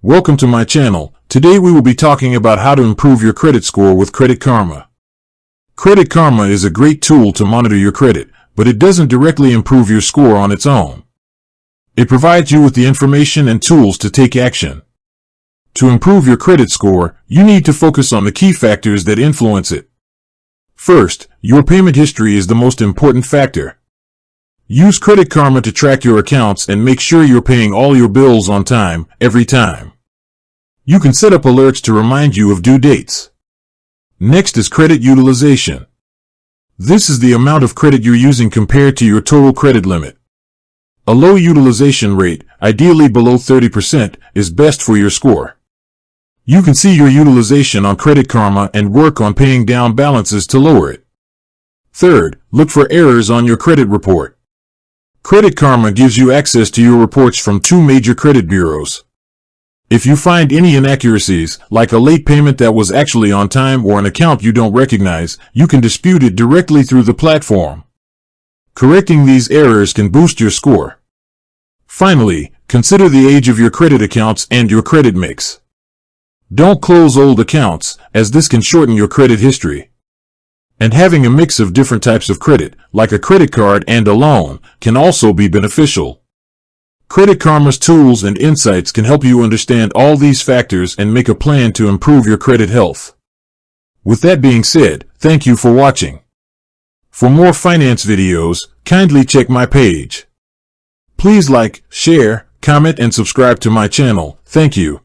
Welcome to my channel. Today we will be talking about how to improve your credit score with Credit Karma. Credit Karma is a great tool to monitor your credit, but it doesn't directly improve your score on its own. It provides you with the information and tools to take action. To improve your credit score, you need to focus on the key factors that influence it. First, your payment history is the most important factor. Use Credit Karma to track your accounts and make sure you're paying all your bills on time, every time. You can set up alerts to remind you of due dates. Next is credit utilization. This is the amount of credit you're using compared to your total credit limit. A low utilization rate, ideally below 30%, is best for your score. You can see your utilization on Credit Karma and work on paying down balances to lower it. Third, look for errors on your credit report. Credit Karma gives you access to your reports from two major credit bureaus. If you find any inaccuracies, like a late payment that was actually on time or an account you don't recognize, you can dispute it directly through the platform. Correcting these errors can boost your score. Finally, consider the age of your credit accounts and your credit mix. Don't close old accounts, as this can shorten your credit history. And having a mix of different types of credit, like a credit card and a loan, can also be beneficial. Credit Karma's tools and insights can help you understand all these factors and make a plan to improve your credit health. With that being said, thank you for watching. For more finance videos, kindly check my page. Please like, share, comment and subscribe to my channel. Thank you.